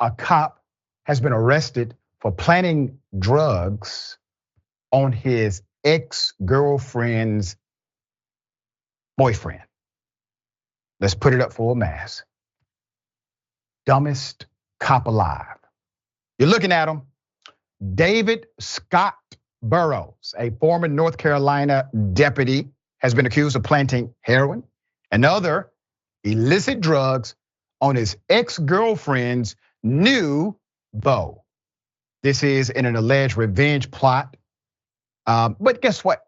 a cop has been arrested for planting drugs on his ex-girlfriend's boyfriend. Let's put it up for a mass. Dumbest cop alive. You're looking at him. David Scott Burroughs, a former North Carolina deputy, has been accused of planting heroin and other illicit drugs on his ex-girlfriend's new beau. This is in an alleged revenge plot. But guess what?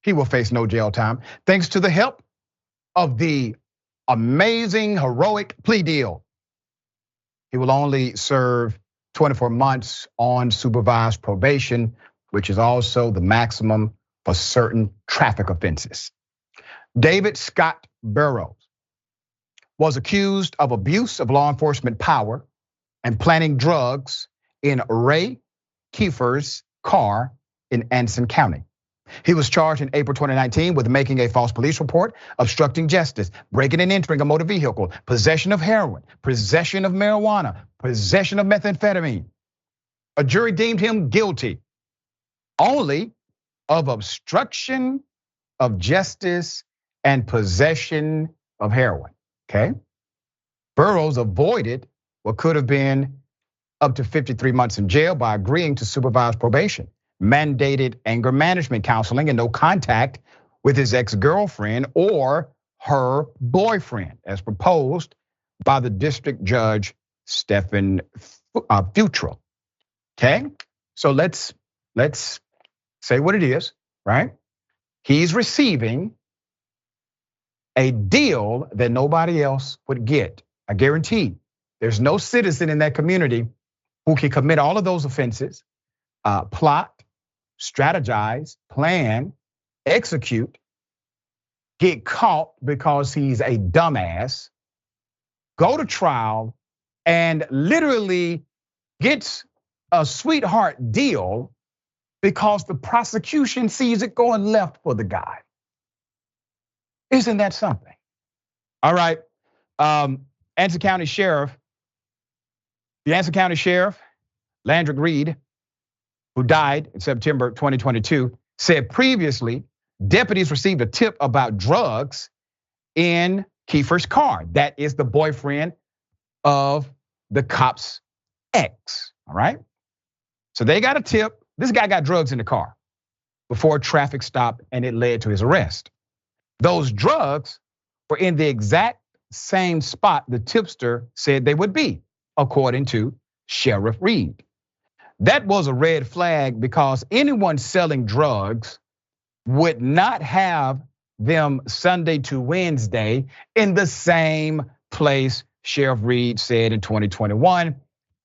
He will face no jail time thanks to the help of the amazing, heroic plea deal. He will only serve 24 months on supervised probation, which is also the maximum for certain traffic offenses. David Scott Burroughs was accused of abuse of law enforcement power and planting drugs in Ray Kifer's car in Anson County. He was charged in April 2019 with making a false police report, obstructing justice, breaking and entering a motor vehicle, possession of heroin, possession of marijuana, possession of methamphetamine. A jury deemed him guilty only of obstruction of justice and possession of heroin, okay? Burroughs avoided what could have been up to 53 months in jail by agreeing to supervised probation, mandated anger management counseling, and no contact with his ex-girlfriend or her boyfriend, as proposed by the district judge, Stephen Futrell. Okay, so let's say what it is, right? He's receiving a deal that nobody else would get. I guarantee there's no citizen in that community who can commit all of those offenses, plot, strategize, plan, execute, get caught because he's a dumbass, go to trial, and literally gets a sweetheart deal because the prosecution sees it going left for the guy. Isn't that something? All right, Anson County Sheriff, the Anson County Sheriff, Landrick Reed, who died in September 2022, said previously deputies received a tip about drugs in Kifer's car. That is the boyfriend of the cop's ex, all right? So they got a tip. This guy got drugs in the car before a traffic stop, and it led to his arrest. Those drugs were in the exact same spot the tipster said they would be, according to Sheriff Reed. That was a red flag because anyone selling drugs would not have them Sunday to Wednesday in the same place, Sheriff Reed said in 2021.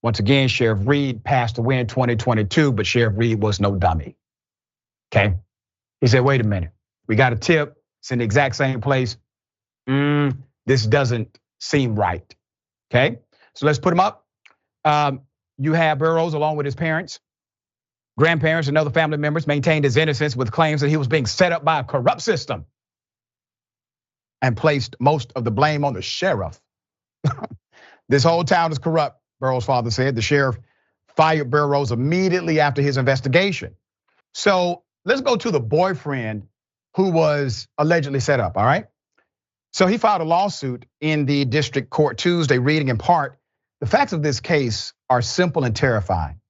Once again, Sheriff Reed passed away in 2022, but Sheriff Reed was no dummy, okay? He said, wait a minute, we got a tip, it's in the exact same place. This doesn't seem right, okay? So let's put him up. You have Burroughs along with his parents, grandparents, and other family members maintained his innocence with claims that he was being set up by a corrupt system and placed most of the blame on the sheriff. This whole town is corrupt, Burroughs' father said. The sheriff fired Burroughs immediately after his investigation. So let's go to the boyfriend who was allegedly set up, all right? So he filed a lawsuit in the district court Tuesday, reading in part, the facts of this case are simple and terrifying.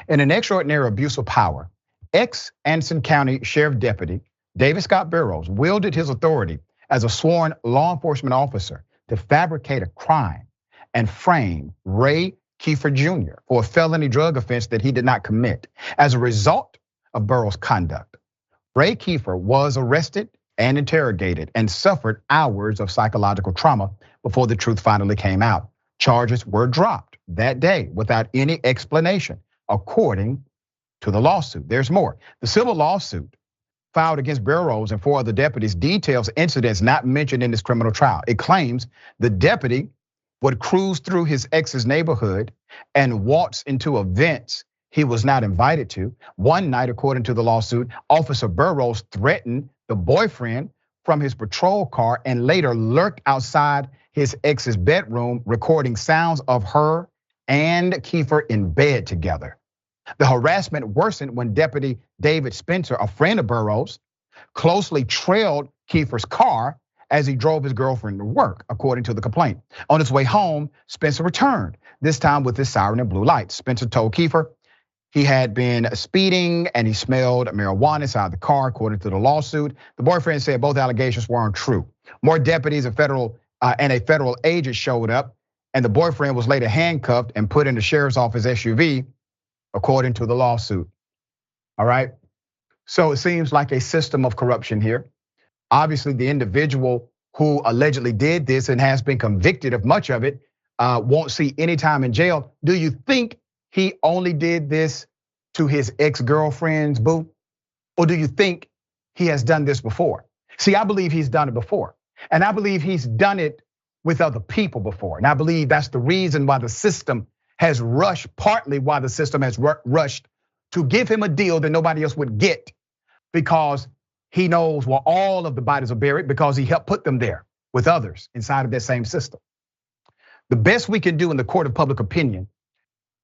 In an extraordinary abuse of power, ex-Anson County Sheriff Deputy David Scott Burroughs wielded his authority as a sworn law enforcement officer to fabricate a crime and frame Ray Kifer Jr. for a felony drug offense that he did not commit. As a result of Burroughs' conduct, Ray Kifer was arrested and interrogated and suffered hours of psychological trauma before the truth finally came out. Charges were dropped that day without any explanation, according to the lawsuit. There's more. The civil lawsuit filed against Burroughs and 4 other deputies details incidents not mentioned in this criminal trial. It claims the deputy would cruise through his ex's neighborhood and waltz into events he was not invited to. One night, according to the lawsuit, Officer Burroughs threatened the boyfriend from his patrol car and later lurked outside his ex's bedroom, recording sounds of her and Kifer in bed together. The harassment worsened when Deputy David Spencer, a friend of Burroughs, closely trailed Kifer's car as he drove his girlfriend to work, according to the complaint. On his way home, Spencer returned, this time with his siren and blue lights. Spencer told Kifer he had been speeding and he smelled marijuana inside the car, according to the lawsuit. The boyfriend said both allegations were untrue. More deputies and a federal agent showed up, and the boyfriend was later handcuffed and put in the sheriff's office SUV, according to the lawsuit. All right. So it seems like a system of corruption here. Obviously, the individual who allegedly did this and has been convicted of much of it won't see any time in jail. Do you think he only did this to his ex-girlfriend's boo? Or do you think he has done this before? See, I believe he's done it before. And I believe he's done it with other people before. And I believe that's the reason why the system has rushed, partly why the system has rushed to give him a deal that nobody else would get, because he knows where all of the bodies are buried, because he helped put them there with others inside of that same system. The best we can do in the court of public opinion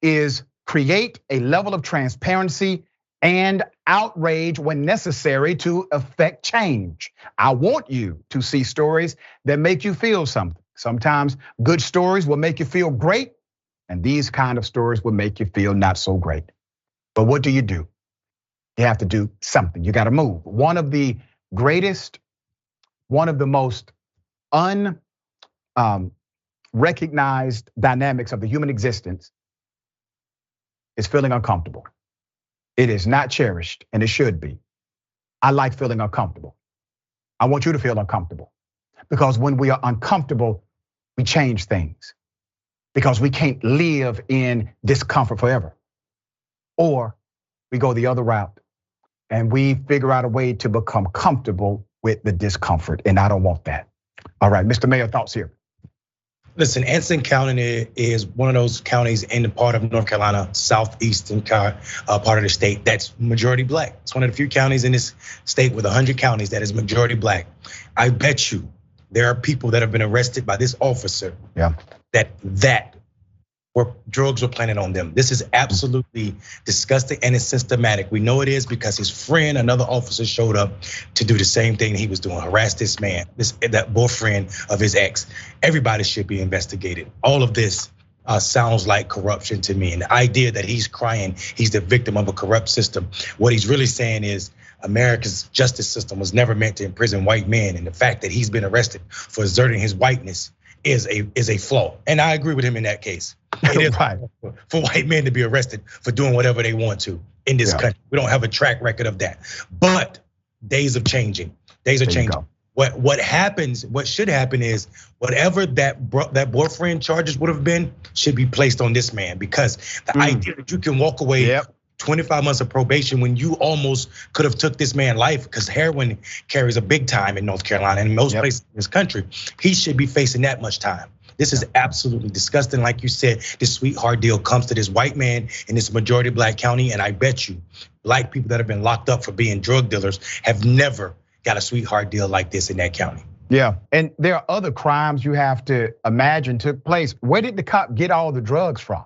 is create a level of transparency and outrage when necessary to affect change. I want you to see stories that make you feel something. Sometimes good stories will make you feel great, and these kind of stories will make you feel not so great. But what do? You have to do something. You got to move. One of the greatest, one of the most unrecognized dynamics of the human existence is feeling uncomfortable. It is not cherished, and it should be. I like feeling uncomfortable. I want you to feel uncomfortable, because when we are uncomfortable, we change things, because we can't live in discomfort forever. Or we go the other route and we figure out a way to become comfortable with the discomfort, and I don't want that. All right, Mr. Mayor, thoughts here. Listen, Anson County is one of those counties in the part of North Carolina, southeastern part of the state, that's majority black. It's one of the few counties in this state with 100 counties that is majority black. I bet you there are people that have been arrested by this officer that where drugs were planted on them. This is absolutely disgusting, and it's systematic. We know it is because his friend, another officer, showed up to do the same thing he was doing, harass this man, that boyfriend of his ex. Everybody should be investigated. All of this sounds like corruption to me, and the idea that he's crying, he's the victim of a corrupt system. What he's really saying is America's justice system was never meant to imprison white men, and the fact that he's been arrested for asserting his whiteness is a flaw. And I agree with him in that case. It is right for white men to be arrested for doing whatever they want to in this country. We don't have a track record of that. But days are changing. Days are changing. What happens? What should happen is whatever that boyfriend charges would have been should be placed on this man, because the idea that you can walk away 25 months of probation when you almost could have took this man's life, because heroin carries a big time in North Carolina and in most places in this country. He should be facing that much time. This is absolutely disgusting. Like you said, this sweetheart deal comes to this white man in this majority black county, and I bet you black people that have been locked up for being drug dealers have never got a sweetheart deal like this in that county. Yeah, and there are other crimes you have to imagine took place. Where did the cop get all the drugs from?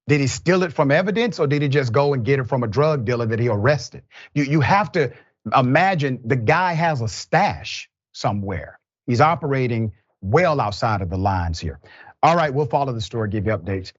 Did he steal it from evidence, or did he just go and get it from a drug dealer that he arrested? You have to imagine the guy has a stash somewhere. He's operating well outside of the lines here. All right, we'll follow the story, give you updates.